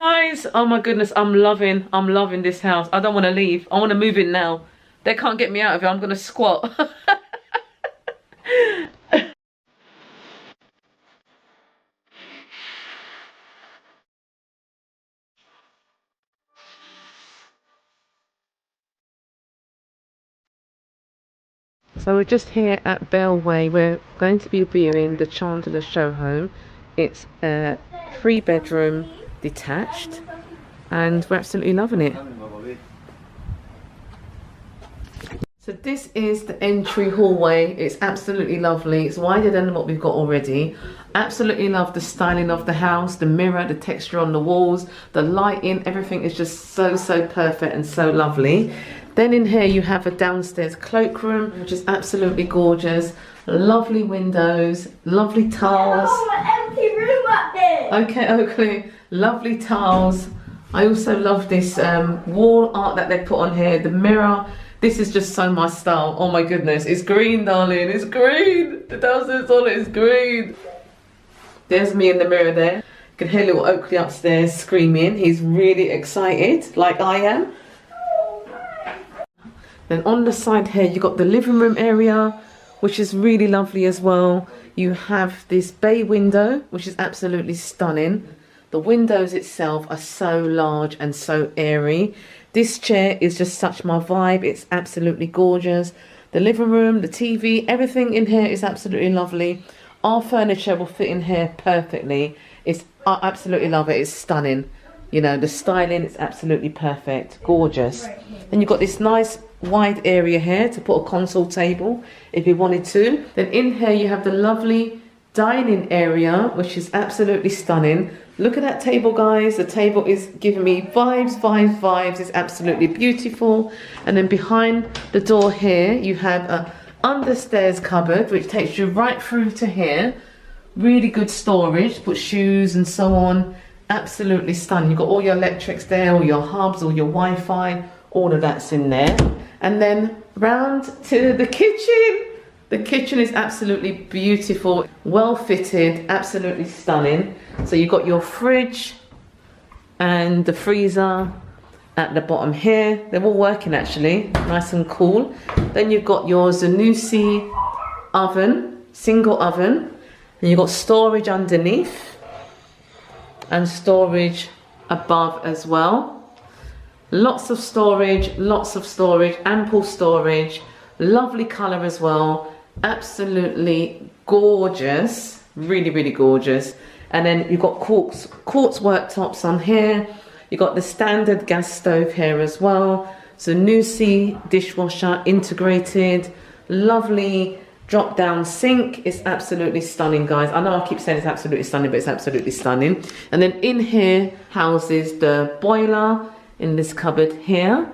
Guys, oh my goodness, I'm loving this house. I don't want to leave. I want to move in now. They can't get me out of here. I'm going to squat. So we're just here at Bellway. We're going to be viewing the Chandler show home. It's a 3-bedroom detached and we're absolutely loving it. So this is the entry hallway. It's absolutely lovely. It's wider than what we've got already. Absolutely love the styling of the house, the mirror, the texture on the walls, the lighting, everything is just so perfect and so lovely. Then in here you have a downstairs cloakroom, which is absolutely gorgeous. Lovely windows, lovely tiles. Oh, an empty room up there. Okay, Oakley, lovely tiles. I also love this wall art that they put on here, the mirror. This is just so my style. Oh my goodness, it's green, darling, it's green. The downstairs toilet is green. There's me in the mirror there. You can hear little Oakley upstairs screaming. He's really excited, like I am. Then on the side here, you've got the living room area, which is really lovely as well. You have this bay window, which is absolutely stunning. The windows itself are so large and so airy. This chair is just such my vibe. It's absolutely gorgeous. The living room, the TV, everything in here is absolutely lovely. Our furniture will fit in here perfectly. I absolutely love it. It's stunning. You know, the styling is absolutely perfect. Gorgeous. Then you've got this nice wide area here to put a console table if you wanted to. Then in here you have the lovely dining area, which is absolutely stunning. Look at that table, guys. The table is giving me vibes. It's absolutely beautiful. And then behind the door here you have a understairs cupboard which takes you right through to here. Really good storage, put shoes and so on. Absolutely stunning. You've got all your electrics there, all your hubs, all your Wi-Fi, all of that's in there. And then round to the kitchen. The kitchen is absolutely beautiful, well fitted, absolutely stunning. So you've got your fridge and the freezer at the bottom here. They're all working actually, nice and cool. Then you've got your Zanussi oven, single oven. And you've got storage underneath and storage above as well. Lots of storage, ample storage, lovely colour as well. Absolutely gorgeous, really gorgeous. And then you've got quartz worktops on here. You've got the standard gas stove here as well. So Zanussi dishwasher integrated, lovely drop down sink. It's absolutely stunning, guys. I know I keep saying it's absolutely stunning, but it's absolutely stunning. And then in here houses the boiler in this cupboard here.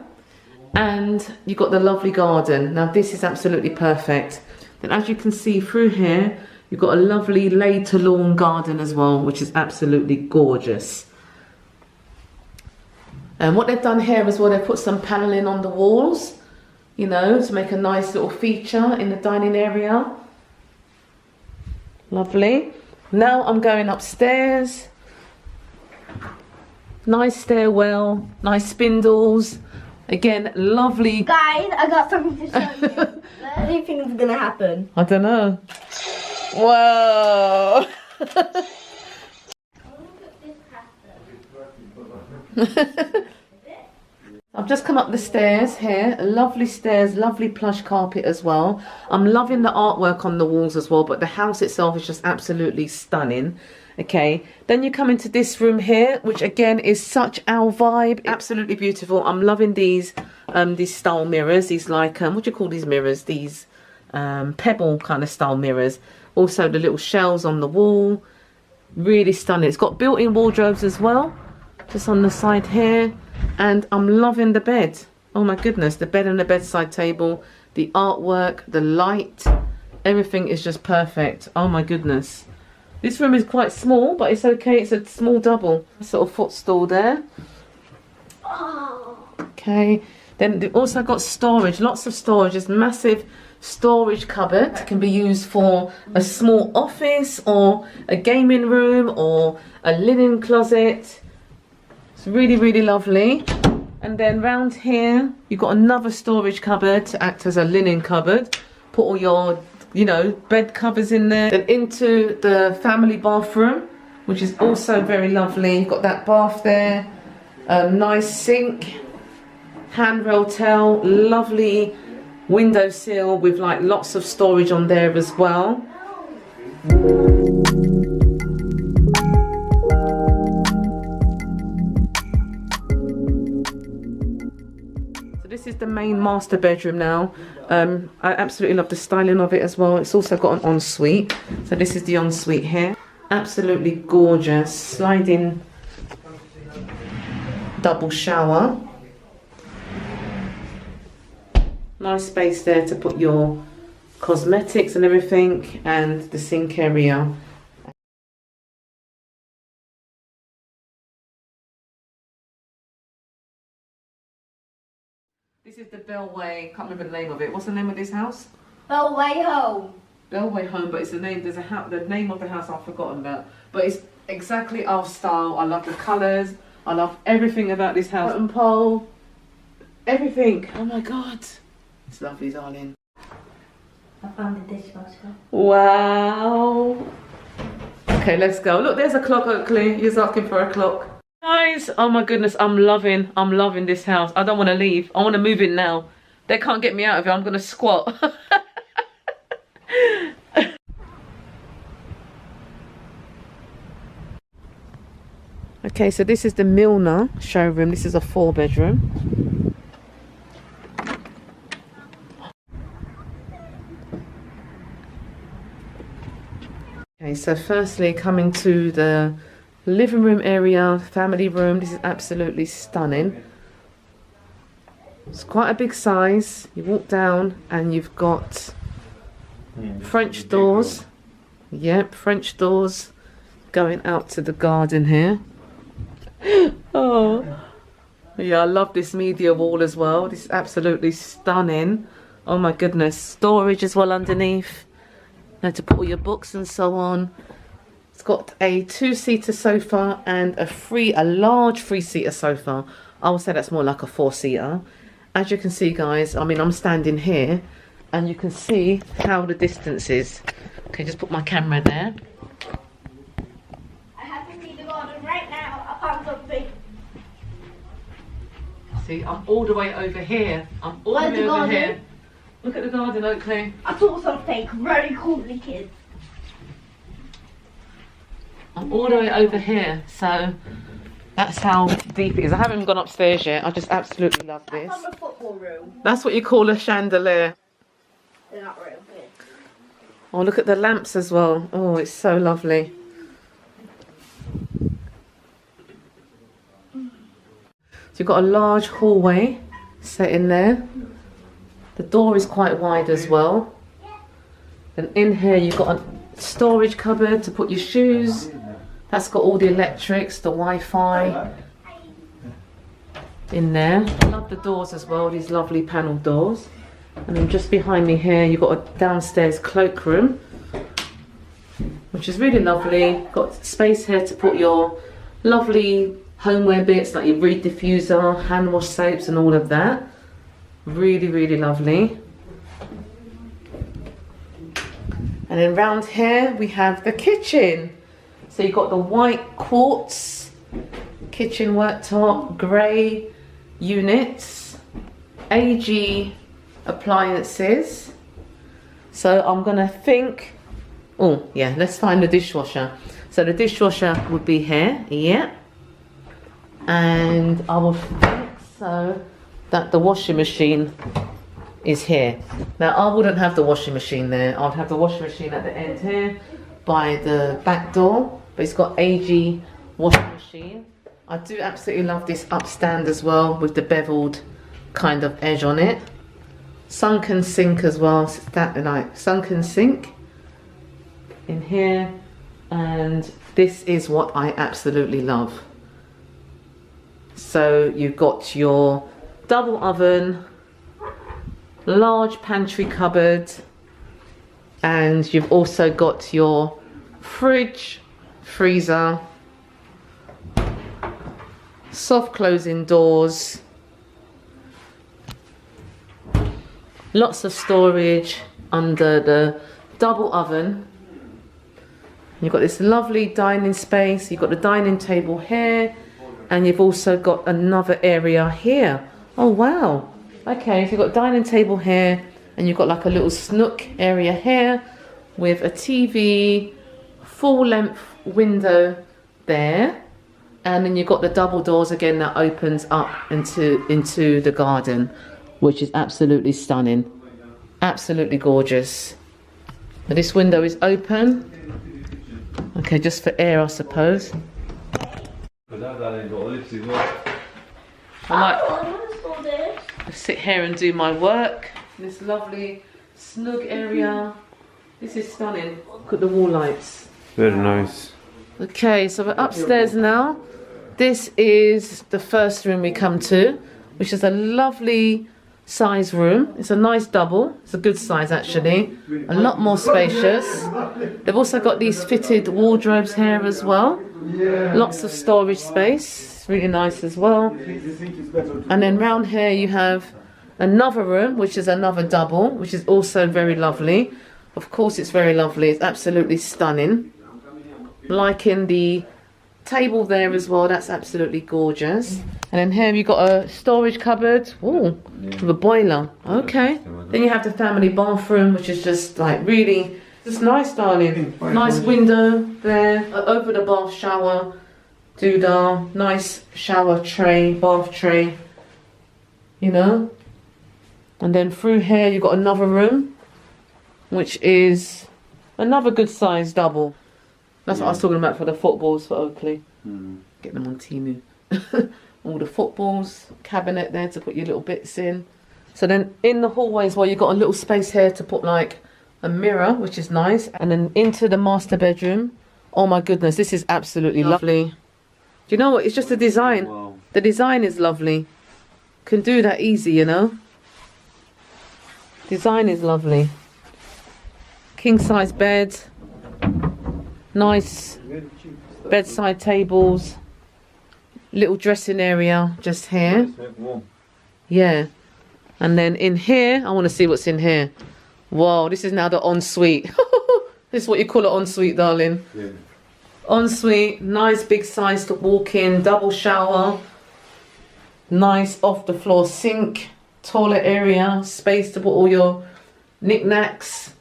And you've got the lovely garden. Now this is absolutely perfect. Then as you can see through here, you've got a lovely laid to lawn garden as well, which is absolutely gorgeous. And what they've done here as well, they've put some paneling on the walls, you know, to make a nice little feature in the dining area. Lovely. Now I'm going upstairs. Nice stairwell, nice spindles. Again, lovely. Guys, I got something to show you. What do you think is gonna happen? I don't know. Whoa. I've just come up the stairs here. Lovely stairs, lovely plush carpet as well. I'm loving the artwork on the walls as well, but the house itself is just absolutely stunning. Okay, then you come into this room here, which again is such our vibe. Absolutely beautiful. I'm loving these style mirrors. These like what do you call these mirrors? These pebble kind of style mirrors. Also the little shells on the wall, really stunning. It's got built-in wardrobes as well, just on the side here. And I'm loving the bed. Oh my goodness, the bed and the bedside table, the artwork, the light, everything is just perfect. Oh my goodness. This room is quite small, but it's okay. It's a small double. Sort of footstool there. Okay. Then they've also got storage, lots of storage. This massive storage cupboard can be used for a small office or a gaming room or a linen closet. It's really, really lovely. And then round here, you've got another storage cupboard to act as a linen cupboard. Put all your, you know, bed covers in there. Then into the family bathroom, which is also very lovely. You've got that bath there, nice sink, handrail towel, lovely windowsill with like lots of storage on there as well. This is the main master bedroom now. I absolutely love the styling of it as well. It's also got an ensuite. So this is the ensuite here. Absolutely gorgeous. Sliding double shower. Nice space there to put your cosmetics and everything, and the sink area. This is the Bellway, can't remember the name of it. What's the name of this house? Bellway Home. Bellway Home, but it's the name, there's a house, the name of the house I've forgotten about. But it's exactly our style. I love the colours. I love everything about this house. Button pole, everything. Oh my God. It's lovely, darling. I found the dishwasher. Wow. Okay, let's go. Look, there's a clock, Oakley. He's asking for a clock. Guys, oh my goodness, I'm loving this house. I don't want to leave. I want to move in now. They can't get me out of here. I'm going to squat. Okay, so this is the Milliner showroom. This is a 4-bedroom. Okay, so firstly, coming to the living room area, family room. This is absolutely stunning. It's quite a big size. You walk down and you've got French doors. Yep, French doors going out to the garden here. Oh, yeah, I love this media wall as well. This is absolutely stunning. Oh my goodness, storage as well underneath. Now to put all your books and so on. It's got a 2-seater sofa and a large 3-seater sofa. I would say that's more like a 4-seater. As you can see, guys, I mean, I'm standing here and you can see how the distance is. Okay, just put my camera there. I have to leave the garden right now. I found something. See, I'm all the way over here. I'm all the way over here. Look at the garden, Oakley. I saw something very cool, kids. I'm all the way over here, so that's how deep it is. I haven't even gone upstairs yet. I just absolutely love this. That's on the football room. That's what you call a chandelier. In that room. Oh, look at the lamps as well. Oh, it's so lovely. So you've got a large hallway set in there. The door is quite wide as well. And in here you've got a storage cupboard to put your shoes. That's got all the electrics, the Wi-Fi in there. I love the doors as well, these lovely panel doors. And then just behind me here you've got a downstairs cloakroom, which is really lovely. Got space here to put your lovely homeware bits like your reed diffuser, hand wash soaps and all of that. Really, really lovely. And then round here we have the kitchen. So you've got the white quartz kitchen worktop, grey units, AG appliances. So I'm gonna think, oh yeah, let's find the dishwasher. So the dishwasher would be here, yeah. And I will think so that the washing machine is here. Now I wouldn't have the washing machine there. I'd have the washing machine at the end here by the back door, but it's got AG washing machine. I do absolutely love this upstand as well with the beveled kind of edge on it. Sunken sink as well, that like sunken sink in here, and this is what I absolutely love. So you've got your double oven, large pantry cupboard, and you've also got your fridge, freezer, Soft closing doors. Lots of storage under the double oven. You've got this lovely dining space. You've got the dining table here. And you've also got another area here. Oh, wow. Okay, so you've got dining table here. And you've got like a little snook area here. With a TV, full length window there. And then you've got the double doors again that opens up into the garden. Which is absolutely stunning. Absolutely gorgeous. But this window is open. Okay, just for air, I suppose. I might sit here and do my work. This lovely snug area. This is stunning. Look at the wall lights. Very nice. Okay, so we're upstairs now. This is the first room we come to, which is a lovely size room. It's a nice double. It's a good size actually. A lot more spacious. They've also got these fitted wardrobes here as well. Lots of storage space. It's really nice as well. And then round here you have another room, which is another double, which is also very lovely. Of course it's very lovely. It's absolutely stunning. Liking the table there as well. That's absolutely gorgeous. And then here you've got a storage cupboard. Ooh, with a boiler. Okay. Then you have the family bathroom, which is just like really, just nice, darling. Nice window there. Over the bath shower. Doodah. Nice shower tray, bath tray. You know. And then through here you've got another room, which is another good size double. That's what I was talking about for the footballs for Oakley. Get them on Temu. All the footballs, cabinet there to put your little bits in. So then in the hallway as well, you've got a little space here to put like a mirror, which is nice. And then into the master bedroom. Oh my goodness, this is absolutely lovely. Do you know what? It's just the design. Wow. The design is lovely. Can do that easy, you know. Design is lovely. King size bed. Nice bedside tables. Little dressing area just here. Yeah. And then in here, I want to see what's in here. Wow, this is now the ensuite. This is what you call an ensuite, darling. Yeah. Ensuite, nice big size to walk in, double shower. Nice off the floor sink, toilet area, space to put all your knickknacks.